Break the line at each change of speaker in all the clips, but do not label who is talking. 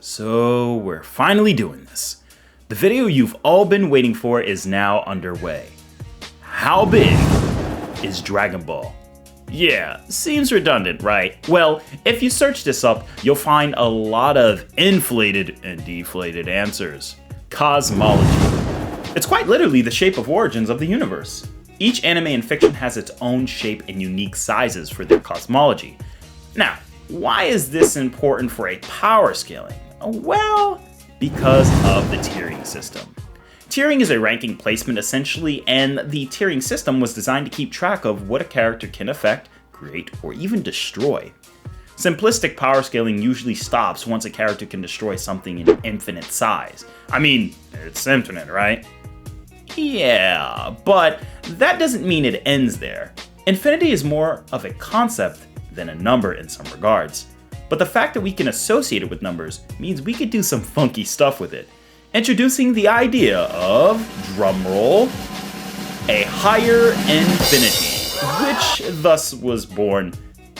So we're finally doing this. The video you've all been waiting for is now underway. How big is Dragon Ball? Yeah, seems redundant, right? Well, if you search this up, you'll find a lot of inflated and deflated answers. Cosmology. It's quite literally the shape of origins of the universe. Each anime and fiction has its own shape and unique sizes for their cosmology. Now, why is this important for a power scaling? Well, because of the tiering system. Tiering is a ranking placement essentially, and the tiering system was designed to keep track of what a character can affect, create, or even destroy. Simplistic power scaling usually stops once a character can destroy something in infinite size. I mean, it's infinite, right? Yeah, but that doesn't mean it ends there. Infinity is more of a concept than a number in some regards. But the fact that we can associate it with numbers means we could do some funky stuff with it. Introducing the idea of, drumroll, a higher infinity, which thus was born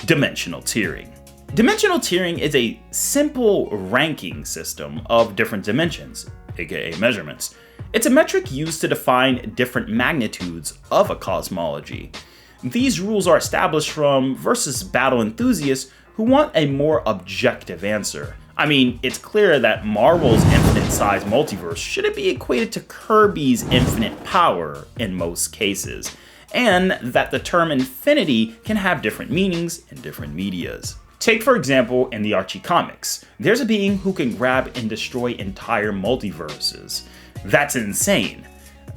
dimensional tiering. Dimensional tiering is a simple ranking system of different dimensions, aka measurements. It's a metric used to define different magnitudes of a cosmology. These rules are established from versus battle enthusiasts who want a more objective answer. I mean, it's clear that Marvel's infinite size multiverse shouldn't be equated to Kirby's infinite power in most cases, and that the term infinity can have different meanings in different medias. Take for example in the Archie comics, there's a being who can grab and destroy entire multiverses. That's insane.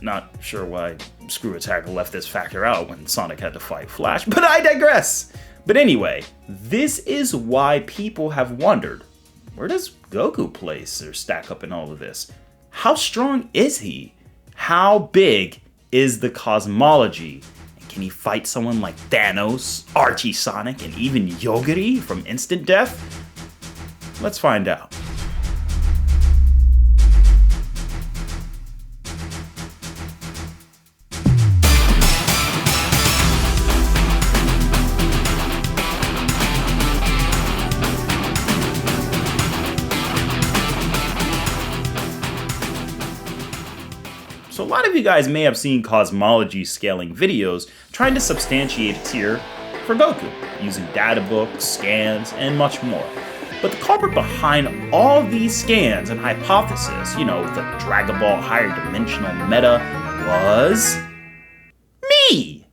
Not sure why Screw Attack left this factor out when Sonic had to fight Flash, but I digress! But anyway, this is why people have wondered, where does Goku place or stack up in all of this? How strong is he? How big is the cosmology? And can he fight someone like Thanos, Archie Sonic, and even Yogiri from Instant Death? Let's find out. So a lot of you guys may have seen cosmology scaling videos trying to substantiate a tier for Goku, using data books, scans, and much more. But the culprit behind all these scans and hypotheses, the Dragon Ball higher dimensional meta, was me!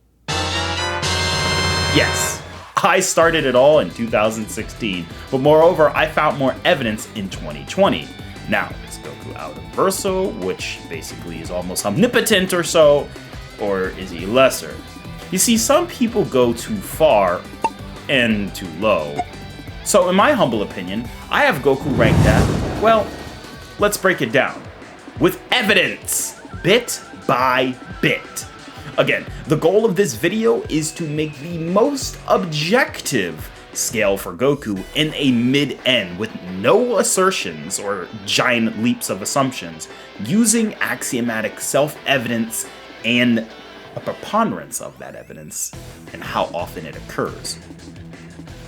Yes, I started it all in 2016, but moreover, I found more evidence in 2020. Now, is Goku universal, which basically is almost omnipotent or so, or is he lesser? You see, some people go too far and too low. So in my humble opinion, I have Goku ranked at, well, let's break it down. With evidence, bit by bit. Again, the goal of this video is to make the most objective scale for Goku in a mid-end with no assertions or giant leaps of assumptions, using axiomatic self-evidence and a preponderance of that evidence and how often it occurs.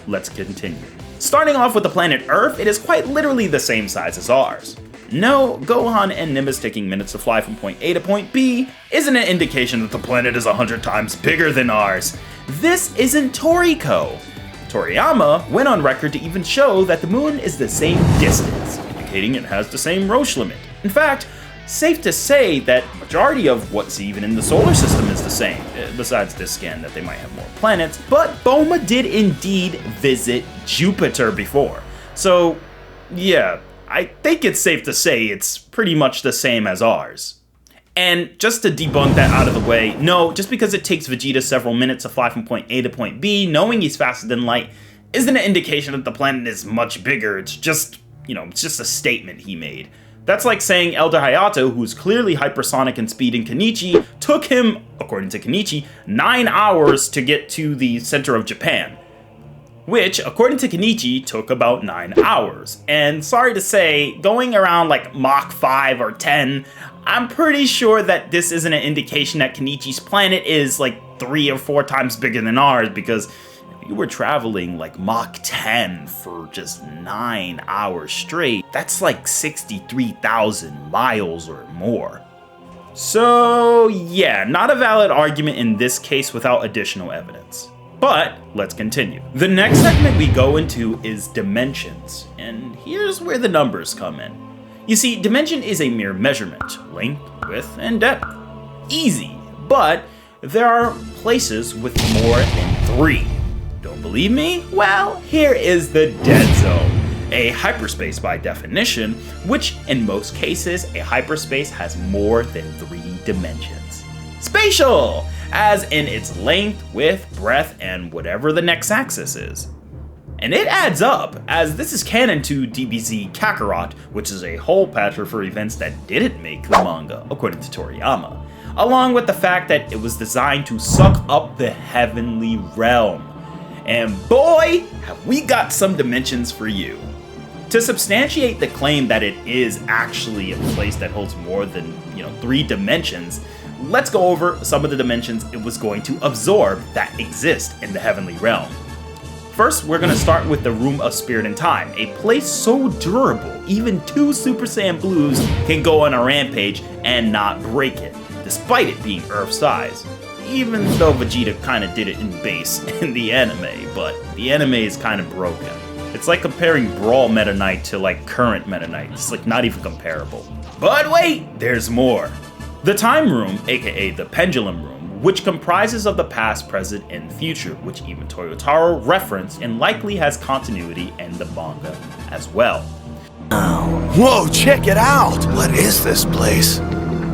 Let's continue. Starting off with the planet Earth, it is quite literally the same size as ours. No, Gohan and Nimbus taking minutes to fly from point A to point B isn't an indication that the planet is 100 times bigger than ours. This isn't Toriko. Toriyama went on record to even show that the moon is the same distance, indicating it has the same Roche limit. In fact, safe to say that majority of what's even in the solar system is the same, besides this scan that they might have more planets, but Bulma did indeed visit Jupiter before. So yeah, I think it's safe to say it's pretty much the same as ours. And just to debunk that out of the way, no, just because it takes Vegeta several minutes to fly from point A to point B, knowing he's faster than light, isn't an indication that the planet is much bigger. It's just, it's just a statement he made. That's like saying Elder Hayato, who's clearly hypersonic in speed in Kenichi, took him, according to Kenichi, 9 hours to get to the center of Japan. Which, according to Kenichi, took about 9 hours. And sorry to say, going around like Mach 5 or 10, I'm pretty sure that this isn't an indication that Kenichi's planet is like 3 or 4 times bigger than ours, because you were traveling like Mach 10 for just 9 hours straight, that's like 63,000 miles or more. So yeah, not a valid argument in this case without additional evidence. But let's continue. The next segment we go into is dimensions, and here's where the numbers come in. You see, dimension is a mere measurement, length, width, and depth. Easy, but there are places with more than 3. Don't believe me? Well, here is the dead zone, a hyperspace by definition, which in most cases, a hyperspace has more than 3 dimensions. Spatial, as in its length, width, breadth, and whatever the next axis is. And it adds up, as this is canon to DBZ Kakarot, which is a hole patcher for events that didn't make the manga, according to Toriyama, along with the fact that it was designed to suck up the heavenly realm. And boy, have we got some dimensions for you. To substantiate the claim that it is actually a place that holds more than, 3 dimensions, let's go over some of the dimensions it was going to absorb that exist in the heavenly realm. First, we're going to start with the Room of Spirit and Time, a place so durable, even 2 Super Saiyan Blues can go on a rampage and not break it, despite it being Earth-size. Even though Vegeta kinda did it in base in the anime, but the anime is kinda broken. It's like comparing Brawl Meta Knight to like current Meta Knight, it's like not even comparable. But wait, there's more! The Time Room, aka the Pendulum Room, which comprises of the past, present, and future, which even Toyotaro referenced and likely has continuity in the manga as well.
Whoa, check it out! What is this place?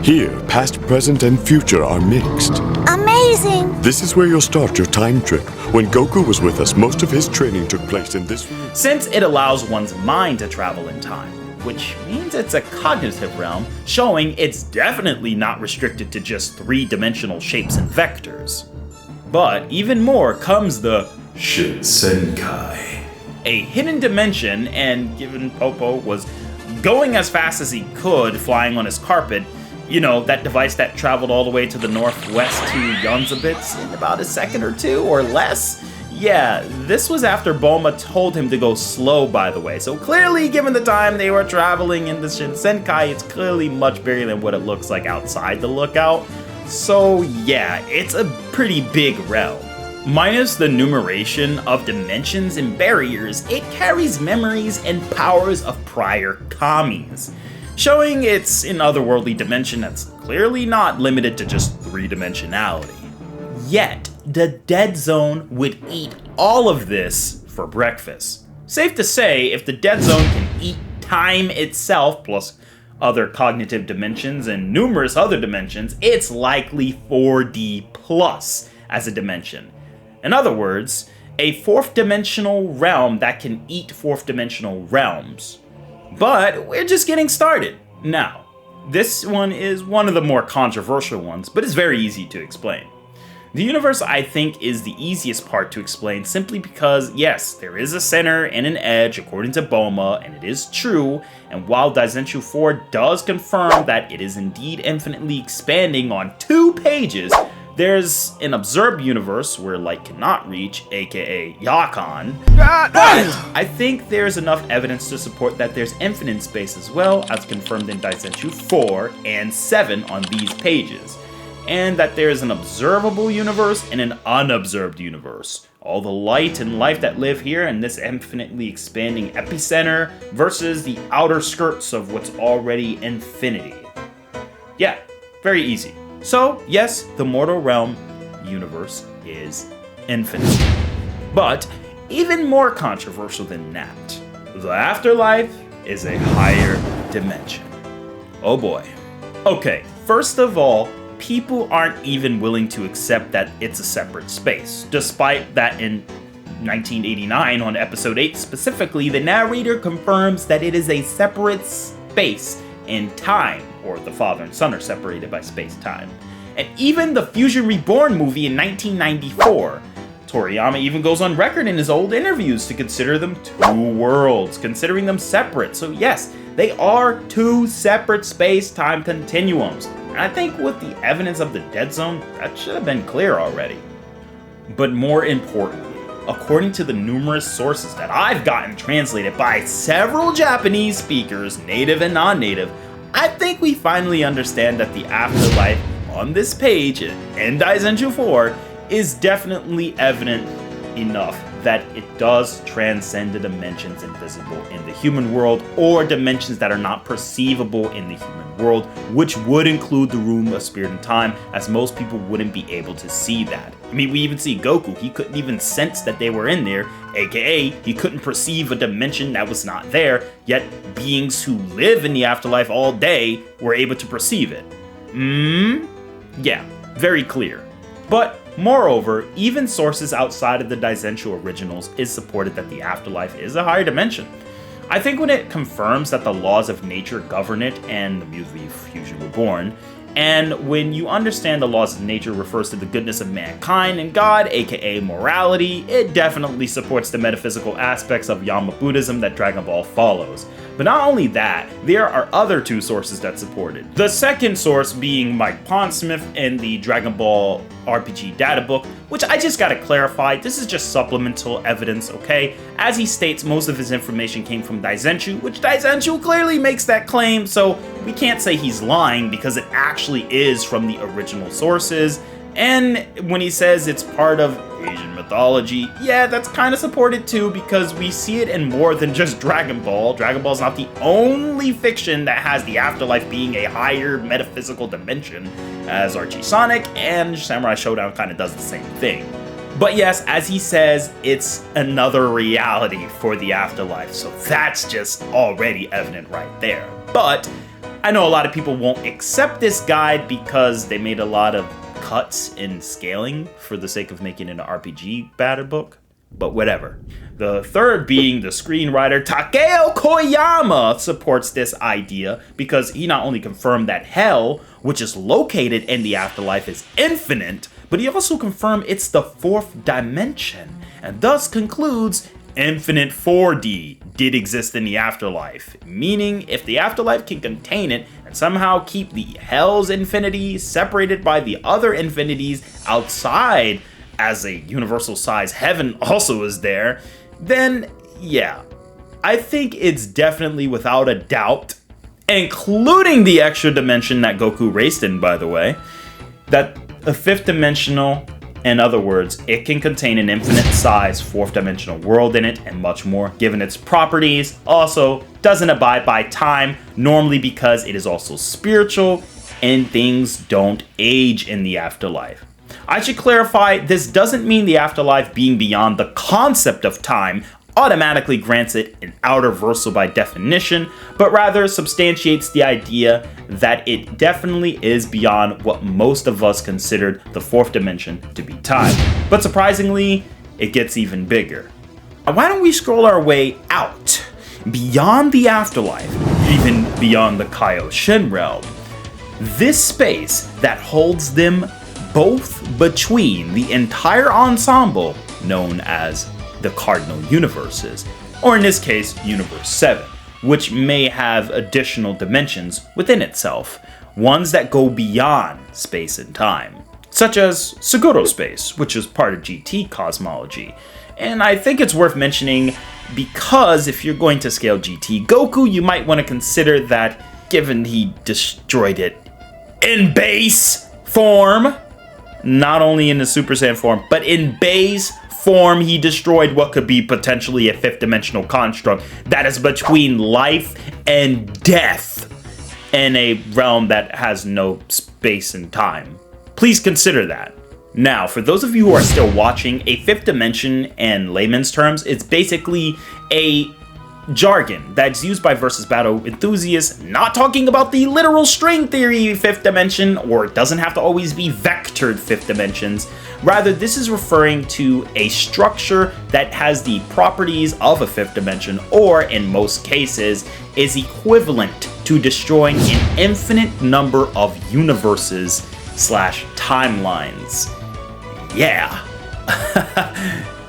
Here, past, present, and future are mixed.
Amazing!
This is where you'll start your time trip. When Goku was with us, most of his training took place in this room.
Since it allows one's mind to travel in time, which means it's a cognitive realm, showing it's definitely not restricted to just 3-dimensional shapes and vectors. But even more comes the SHINSENKAI, a hidden dimension, and given Popo was going as fast as he could, flying on his carpet, that device that traveled all the way to the northwest to Yonzabits in about a second or 2 or less? Yeah, this was after Bulma told him to go slow, by the way, so clearly given the time they were traveling in the Shinsenkai, it's clearly much bigger than what it looks like outside the lookout. So yeah, it's a pretty big realm. Minus the numeration of dimensions and barriers, it carries memories and powers of prior kamis, showing it's an otherworldly dimension that's clearly not limited to just 3-dimensionality. Yet, the Dead Zone would eat all of this for breakfast. Safe to say, if the Dead Zone can eat time itself, plus other cognitive dimensions and numerous other dimensions, it's likely 4D plus as a dimension. In other words, a 4th-dimensional realm that can eat 4th-dimensional realms. But we're just getting started. Now, this one is one of the more controversial ones, but it's very easy to explain. The universe, I think, is the easiest part to explain simply because, yes, there is a center and an edge according to Bulma, and it is true, and while Daizenshuu 4 does confirm that it is indeed infinitely expanding on 2 pages, there's an observed universe where light cannot reach, aka Yakan, but I think there's enough evidence to support that there's infinite space as well, as confirmed in Daizenshuu 4 and 7 on these pages, and that there is an observable universe and an unobserved universe. All the light and life that live here in this infinitely expanding epicenter versus the outer skirts of what's already infinity. Yeah, very easy. So, yes, the mortal realm universe is infinite. But even more controversial than that, the afterlife is a higher dimension. Oh boy. Okay, first of all, people aren't even willing to accept that it's a separate space, despite that in 1989 on episode 8 specifically, the narrator confirms that it is a separate space in time, or the father and son are separated by space-time. And even the Fusion Reborn movie in 1994, Toriyama even goes on record in his old interviews to consider them 2 worlds, considering them separate. So yes, they are 2 separate space-time continuums. And I think with the evidence of the Dead Zone, that should have been clear already. But more importantly, according to the numerous sources that I've gotten translated by several Japanese speakers, native and non-native, I think we finally understand that the afterlife on this page in Daizenshuu 4 is definitely evident enough that it does transcend the dimensions invisible in the human world, or dimensions that are not perceivable in the human world, which would include the room of spirit and time, as most people wouldn't be able to see that. I mean, we even see Goku, he couldn't even sense that they were in there, aka he couldn't perceive a dimension that was not there, yet beings who live in the afterlife all day were able to perceive it. Yeah, very clear. But moreover, even sources outside of the Daizenshuu originals is supported that the afterlife is a higher dimension. I think when it confirms that the laws of nature govern it and the Muvi fusion were born, and when you understand the laws of nature refers to the goodness of mankind and God, aka morality, it definitely supports the metaphysical aspects of Yama Buddhism that Dragon Ball follows. But not only that, there are other two sources that support it. The second source being Mike Pondsmith and the Dragon Ball RPG data book, which I just gotta clarify, this is just supplemental evidence, okay? As he states, most of his information came from Daizenshuu, which Daizenshuu clearly makes that claim, so we can't say he's lying because it actually is from the original sources. And when he says it's part of Asian mythology, yeah, that's kind of supported too, because we see it in more than just Dragon Ball. Dragon Ball is not the only fiction that has the afterlife being a higher metaphysical dimension, as Archie Sonic and Samurai Showdown kind of does the same thing. But yes, as he says, it's another reality for the afterlife, so that's just already evident right there. But I know a lot of people won't accept this guide because they made a lot of cuts in scaling for the sake of making it an RPG battle book, but whatever. The third being the screenwriter Takeo Koyama supports this idea because he not only confirmed that hell, which is located in the afterlife, is infinite, but he also confirmed it's the fourth dimension, and thus concludes infinite 4D did exist in the afterlife, meaning if the afterlife can contain it and somehow keep the hell's infinity separated by the other infinities outside, as a universal size heaven also is there, then yeah, I think it's definitely without a doubt, including the extra dimension that Goku raced in, by the way, that a fifth dimensional, in other words, it can contain an infinite size fourth dimensional world in it and much more, given its properties. Also, doesn't abide by time, normally because it is also spiritual, and things don't age in the afterlife. I should clarify, this doesn't mean the afterlife being beyond the concept of time automatically grants it an outer versal by definition, but rather substantiates the idea that it definitely is beyond what most of us considered the fourth dimension to be time. But surprisingly, it gets even bigger. Why don't we scroll our way out, beyond the afterlife, even beyond the Kaioshin realm? This space that holds them both between the entire ensemble known as the Cardinal Universes, or in this case, Universe 7, which may have additional dimensions within itself, ones that go beyond space and time, such as SUGURO space, which is part of GT cosmology. And I think it's worth mentioning because if you're going to scale GT Goku, you might want to consider that given he destroyed it in base form, not only in the Super Saiyan form, but in base form, he destroyed what could be potentially a fifth dimensional construct that is between life and death in a realm that has no space and time. Please consider that. Now, for those of you who are still watching, a fifth dimension in layman's terms is basically a jargon that's used by versus battle enthusiasts, not talking about the literal string theory fifth dimension, or it doesn't have to always be vectored fifth dimensions. Rather, this is referring to a structure that has the properties of a fifth dimension, or in most cases, is equivalent to destroying an infinite number of universes / timelines. Yeah.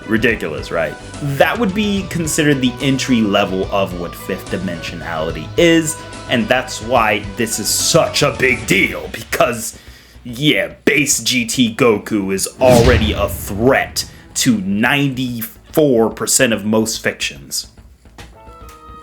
Ridiculous, right? That would be considered the entry level of what fifth dimensionality is, and that's why this is such a big deal, because yeah, base GT Goku is already a threat to 94% of most fictions.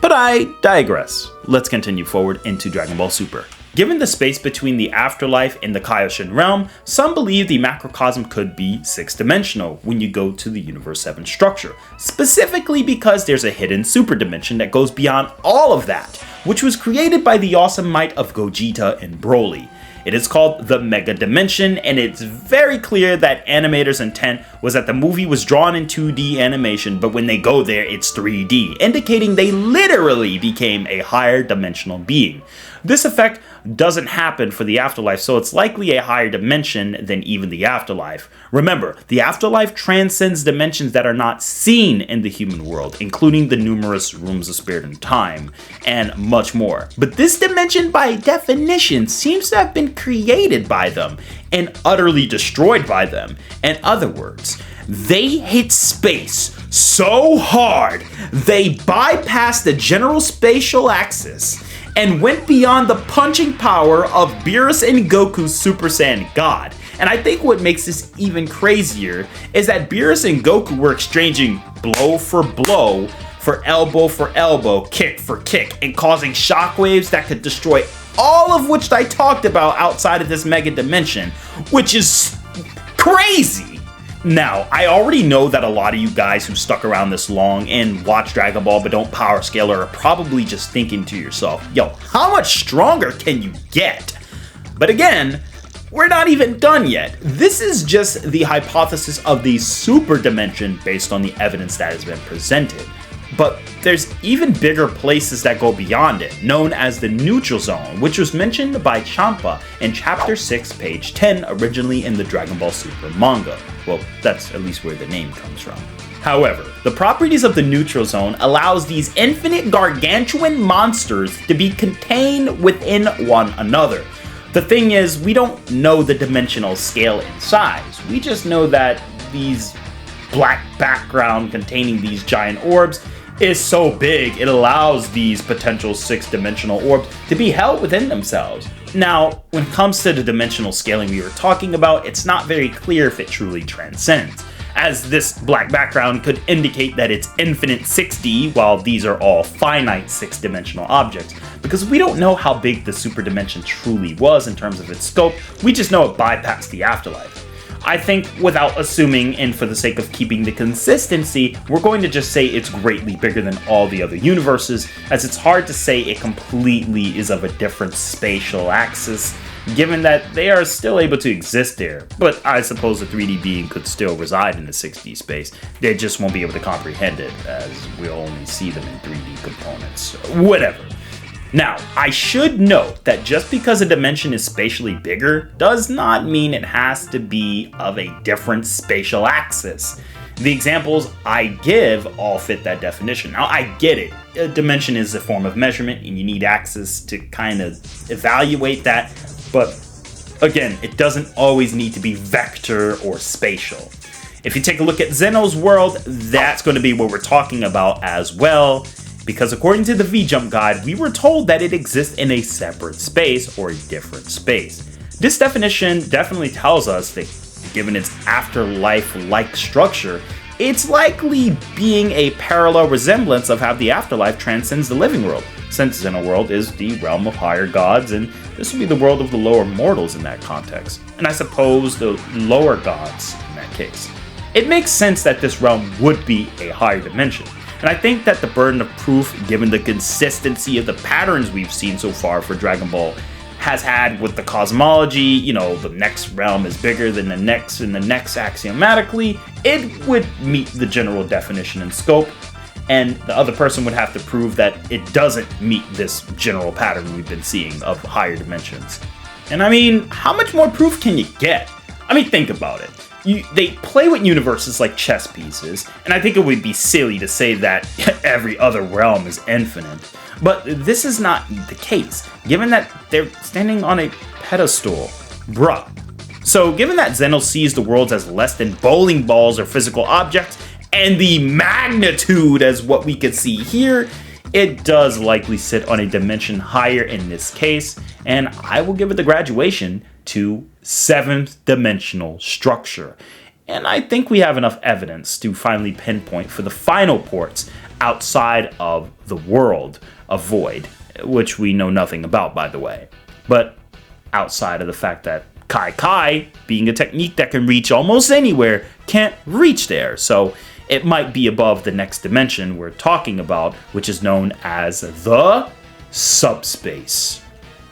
But I digress. Let's continue forward into Dragon Ball Super. Given the space between the afterlife and the Kaioshin realm, some believe the macrocosm could be 6-dimensional when you go to the Universe 7 structure, specifically because there's a hidden super dimension that goes beyond all of that, which was created by the awesome might of Gogeta and Broly. It is called the Mega Dimension, and it's very clear that animators' intent was that the movie was drawn in 2D animation, but when they go there, it's 3D, indicating they literally became a higher dimensional being. This effect doesn't happen for the afterlife, so it's likely a higher dimension than even the afterlife. Remember, the afterlife transcends dimensions that are not seen in the human world, including the numerous rooms of spirit and time, and much more. But this dimension, by definition, seems to have been created by them and utterly destroyed by them. In other words, they hit space so hard, they bypassed the general spatial axis and went beyond the punching power of Beerus and Goku's Super Saiyan God. And I think what makes this even crazier is that Beerus and Goku were exchanging blow, for elbow, kick for kick, and causing shockwaves that could destroy all of which I talked about outside of this mega dimension, which is crazy. Now, I already know that a lot of you guys who stuck around this long and watch Dragon Ball but don't power scale are probably just thinking to yourself, yo, how much stronger can you get? But again, we're not even done yet. This is just the hypothesis of the super dimension based on the evidence that has been presented. But there's even bigger places that go beyond it, known as the neutral zone, which was mentioned by Champa in chapter 6, page 10, originally in the Dragon Ball Super manga. Well, that's at least where the name comes from. However, the properties of the neutral zone allows these infinite gargantuan monsters to be contained within one another. The thing is, we don't know the dimensional scale and size. We just know that these black background containing these giant orbs is so big it allows these potential 6-dimensional orbs to be held within themselves. Now, when it comes to the dimensional scaling we were talking about, it's not very clear if it truly transcends, as this black background could indicate that it's infinite 6D while these are all finite 6-dimensional objects, because we don't know how big the super dimension truly was in terms of its scope. We just know it bypassed the afterlife. I think without assuming, and for the sake of keeping the consistency, we're going to just say it's greatly bigger than all the other universes, as it's hard to say it completely is of a different spatial axis, given that they are still able to exist there. But I suppose a 3D being could still reside in the 6D space. They just won't be able to comprehend it, as we'll only see them in 3D components. Whatever. Now, I should note that just because a dimension is spatially bigger does not mean it has to be of a different spatial axis. The examples I give all fit that definition. Now, I get it. A dimension is a form of measurement and you need axis to kind of evaluate that, but again, it doesn't always need to be vector or spatial. If you take a look at Zeno's world, that's going to be what we're talking about as well, because according to the V-Jump guide, we were told that it exists in a separate space or a different space. This definition definitely tells us that given its afterlife-like structure, it's likely being a parallel resemblance of how the afterlife transcends the living world, since Zeno world is the realm of higher gods, and this would be the world of the lower mortals in that context, and I suppose the lower gods in that case. It makes sense that this realm would be a higher dimension. And I think that the burden of proof, given the consistency of the patterns we've seen so far for Dragon Ball, has had with the cosmology, you know, the next realm is bigger than the next, and the next axiomatically, it would meet the general definition and scope, and the other person would have to prove that it doesn't meet this general pattern we've been seeing of higher dimensions. And I mean, how much more proof can you get? I mean, think about it. They play with universes like chess pieces, and I think it would be silly to say that every other realm is infinite. But this is not the case, given that they're standing on a pedestal. Bruh. So given that Zeno sees the worlds as less than bowling balls or physical objects, and the magnitude as what we could see here, it does likely sit on a dimension higher in this case, and I will give it the graduation to 7th dimensional structure. and I think we have enough evidence to finally pinpoint for the final ports outside of the world of Void, which we know nothing about, by the way. But outside of the fact that Kai, being a technique that can reach almost anywhere, can't reach there. So it might be above the next dimension we're talking about, which is known as the subspace.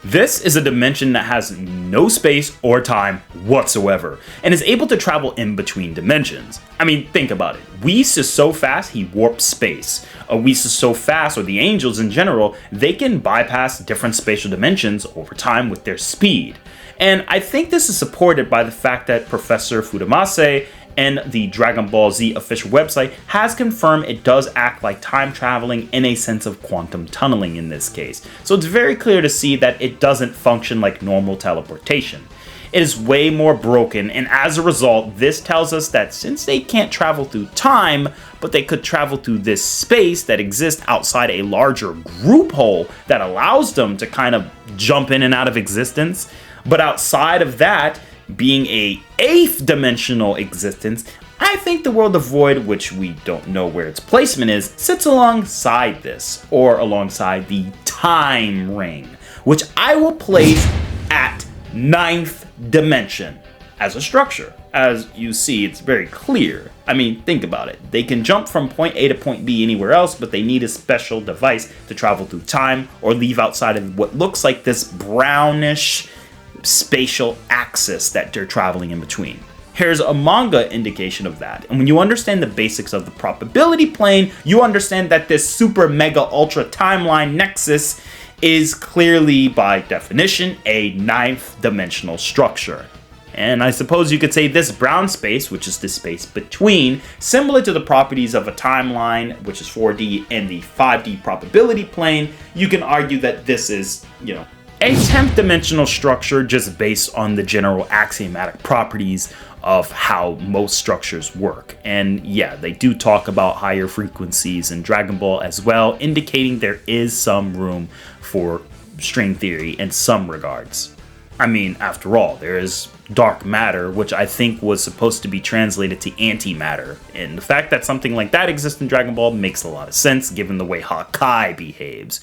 This is a dimension that has no space or time whatsoever, and is able to travel in between dimensions. I mean, think about it. Whis is so fast, he warps space. Whis is so fast, or the angels in general, they can bypass different spatial dimensions over time with their speed. And I think this is supported by the fact that Professor Fudamase and the Dragon Ball Z official website has confirmed it does act like time traveling in a sense of quantum tunneling in this case. So it's very clear to see that it doesn't function like normal teleportation. It is way more broken, and as a result, this tells us that since they can't travel through time, but they could travel through this space that exists outside a larger group hole that allows them to kind of jump in and out of existence, but outside of that, being a 8th dimensional existence, I think the world of Void, which we don't know where its placement is, sits alongside this, or alongside the time ring, which I will place at 9th dimension as a structure. As you see, it's very clear. I mean, think about it. They can jump from point A to point B anywhere else, but they need a special device to travel through time or leave outside of what looks like this brownish spatial axis that they're traveling in between. Here's a manga indication of that. And when you understand the basics of the probability plane, you understand that this super mega ultra timeline nexus is clearly, by definition, a 9th dimensional structure. And I suppose you could say this brown space, which is the space between, similar to the properties of a timeline, which is 4D, and the 5D probability plane, you can argue that this is, a 10th dimensional structure just based on the general axiomatic properties of how most structures work. And yeah, they do talk about higher frequencies in Dragon Ball as well, indicating there is some room for string theory in some regards. I mean, after all, there is dark matter, which I think was supposed to be translated to antimatter. And the fact that something like that exists in Dragon Ball makes a lot of sense given the way Hakai behaves.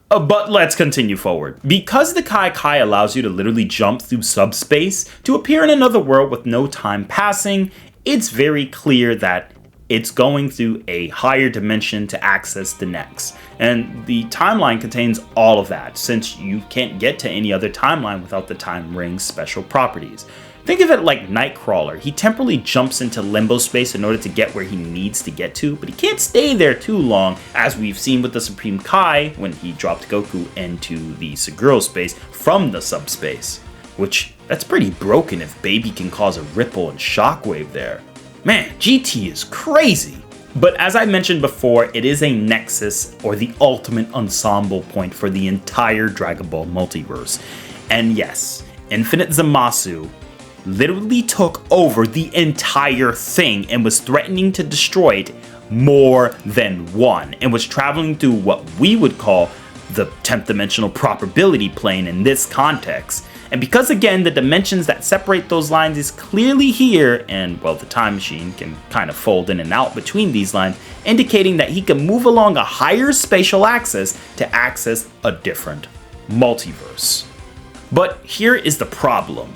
But let's continue forward. Because the Kai allows you to literally jump through subspace to appear in another world with no time passing, it's very clear that it's going through a higher dimension to access the next. And the timeline contains all of that, since you can't get to any other timeline without the time ring's special properties. Think of it like Nightcrawler. He temporarily jumps into limbo space in order to get where he needs to get to, but he can't stay there too long, as we've seen with the Supreme Kai when he dropped Goku into the SUGURO space from the subspace. Which, that's pretty broken if Baby can cause a ripple and shockwave there. Man, GT is crazy! But as I mentioned before, it is a nexus, or the ultimate ensemble point for the entire Dragon Ball multiverse. And yes, Infinite Zamasu literally took over the entire thing and was threatening to destroy it more than one, and was traveling through what we would call the 10th dimensional probability plane in this context. And because again, the dimensions that separate those lines is clearly here, and well, the time machine can kind of fold in and out between these lines, indicating that he can move along a higher spatial axis to access a different multiverse. But here is the problem.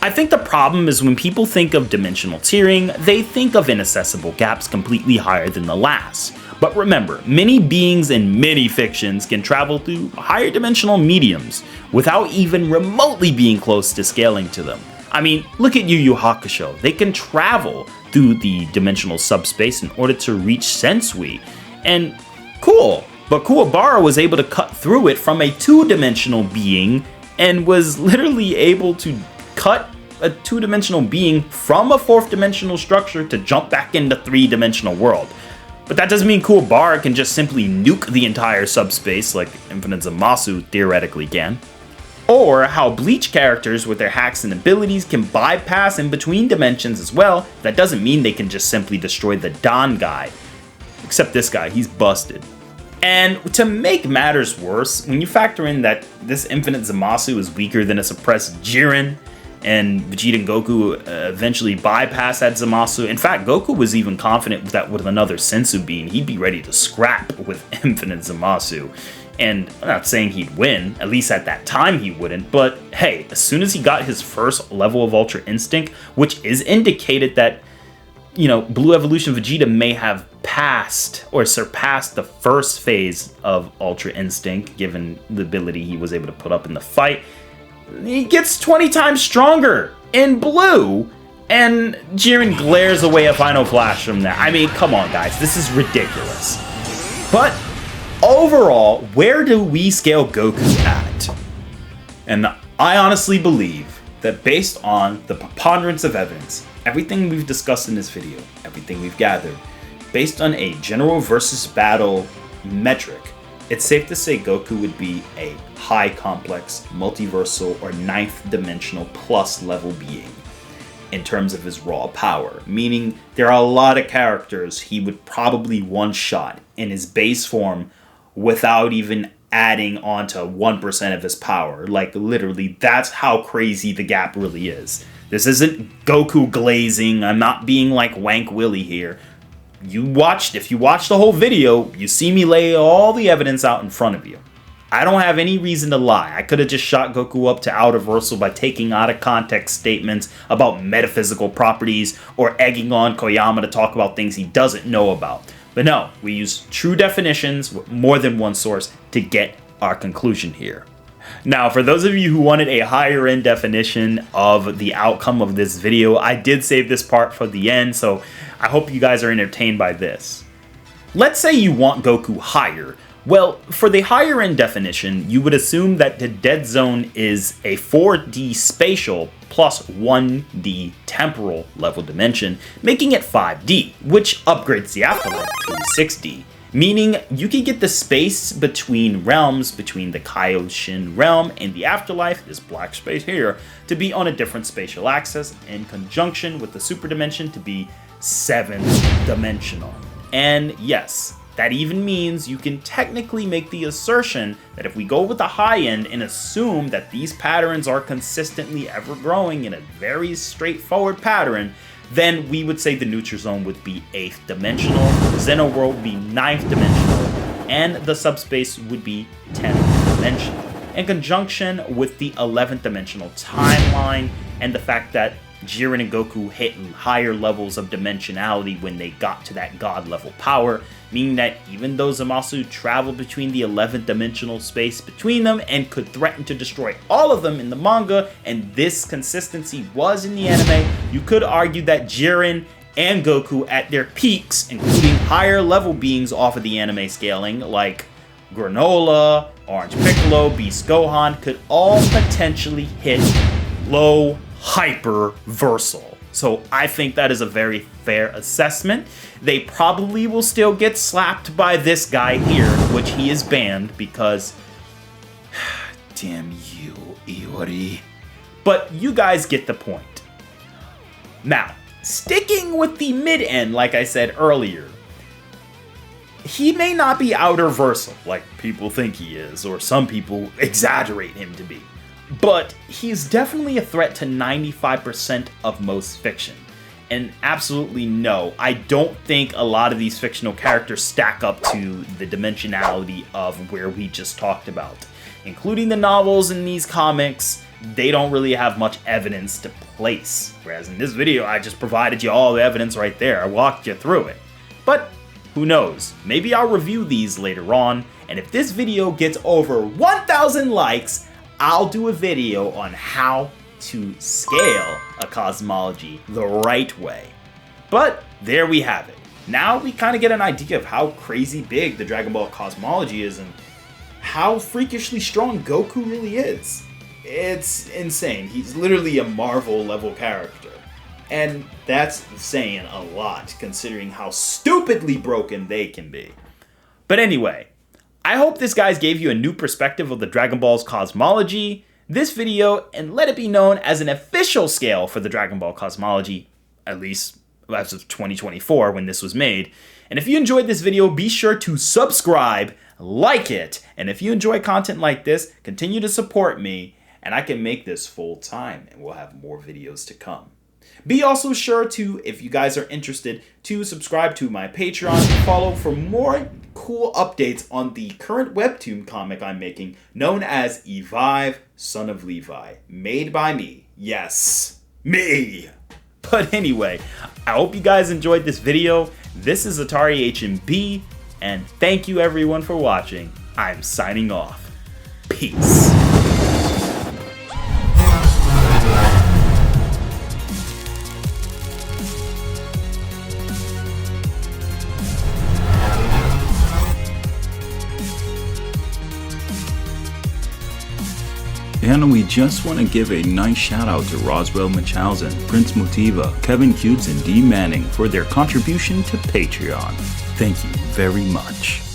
I think the problem is when people think of dimensional tiering, they think of inaccessible gaps completely higher than the last. But remember, many beings in many fictions can travel through higher dimensional mediums without even remotely being close to scaling to them. I mean, look at Yu Yu Hakusho. They can travel through the dimensional subspace in order to reach Sensui. And cool, but Kuwabara was able to cut through it from a 2-dimensional being and was literally able to cut a 2-dimensional being from a 4th dimensional structure to jump back into 3-dimensional world. But that doesn't mean Kuwabara can just simply nuke the entire subspace like Infinite Zamasu theoretically can. Or how Bleach characters with their hacks and abilities can bypass in between dimensions as well. That doesn't mean they can just simply destroy the Don guy. Except this guy, he's busted. And to make matters worse, when you factor in that this Infinite Zamasu is weaker than a suppressed Jiren, and Vegeta and Goku eventually bypassed that Zamasu. In fact, Goku was even confident that with another Senzu Bean, he'd be ready to scrap with Infinite Zamasu. And I'm not saying he'd win, at least at that time he wouldn't, but hey, as soon as he got his first level of Ultra Instinct, which is indicated that, you know, Blue Evolution Vegeta may have passed or surpassed the first phase of Ultra Instinct, given the ability he was able to put up in the fight, he gets 20 times stronger in Blue, and Jiren glares away a Final Flash from that. I mean, come on, guys, this is ridiculous. But overall, where do we scale Goku at? And I honestly believe that based on the preponderance of evidence, everything we've discussed in this video, everything we've gathered, based on a general versus battle metric, it's safe to say Goku would be a high complex, multiversal, or 9th dimensional plus level being in terms of his raw power, meaning there are a lot of characters he would probably one-shot in his base form without even adding on to 1% of his power. Like, literally, that's how crazy the gap really is. This isn't Goku glazing. I'm not being like Wank Willie here. If you watched the whole video, you see me lay all the evidence out in front of you. I don't have any reason to lie. I could have just shot Goku up to outer-versal by taking out of context statements about metaphysical properties or egging on Koyama to talk about things he doesn't know about. But no, we use true definitions with more than one source to get our conclusion here. Now, for those of you who wanted a higher end definition of the outcome of this video, I did save this part for the end, so I hope you guys are entertained by this. Let's say you want Goku higher. Well, for the higher end definition, you would assume that the dead zone is a 4D spatial plus 1D temporal level dimension, making it 5D, which upgrades the afterlife to 6D. Meaning you can get the space between realms, between the Kaioshin realm and the afterlife, this black space here, to be on a different spatial axis in conjunction with the super dimension to be 7th dimensional. And yes, that even means you can technically make the assertion that if we go with the high end and assume that these patterns are consistently ever growing in a very straightforward pattern, then we would say the neutral zone would be 8th dimensional, Zeno world would be 9th dimensional, and the subspace would be 10th dimensional. In conjunction with the 11th dimensional timeline and the fact that Jiren and Goku hit higher levels of dimensionality when they got to that god level power, meaning that even though Zamasu traveled between the 11th dimensional space between them and could threaten to destroy all of them in the manga, and this consistency was in the anime, you could argue that Jiren and Goku at their peaks, including higher level beings off of the anime scaling like Granola, Orange Piccolo, Beast Gohan, could all potentially hit low hyper-versal. So I think that is a very fair assessment. They probably will still get slapped by this guy here, which he is banned because damn you, Iori. But you guys get the point. Now, sticking with the mid-end, like I said earlier, he may not be outer-versal like people think he is, or some people exaggerate him to be. But he's definitely a threat to 95% of most fiction. And absolutely no, I don't think a lot of these fictional characters stack up to the dimensionality of where we just talked about. Including the novels and these comics, they don't really have much evidence to place. Whereas in this video, I just provided you all the evidence right there. I walked you through it. But who knows? Maybe I'll review these later on. And if this video gets over 1,000 likes, I'll do a video on how to scale a cosmology the right way. But there we have it. Now we kind of get an idea of how crazy big the Dragonball Cosmology is and how freakishly strong Goku really is. It's insane. He's literally a Marvel level character. And that's saying a lot considering how stupidly broken they can be. But anyway, I hope this guys gave you a new perspective of the Dragon Ball's cosmology, this video, and let it be known as an official scale for the Dragon Ball cosmology, at least as of 2024 when this was made. And if you enjoyed this video, be sure to subscribe, like it, and if you enjoy content like this, continue to support me, and I can make this full time, and we'll have more videos to come. Be also sure to, if you guys are interested, to subscribe to my Patreon and follow for more cool updates on the current webtoon comic I'm making, known as Evive, Son of Levi, made by me. Yes, me! But anyway, I hope you guys enjoyed this video. This is Atari HMB, and thank you everyone for watching. I'm signing off. Peace. And we just want to give a nice shout out to Roswell Munchausen, Prince Motiva, Kevin Cutes, and D. Manning for their contribution to Patreon. Thank you very much.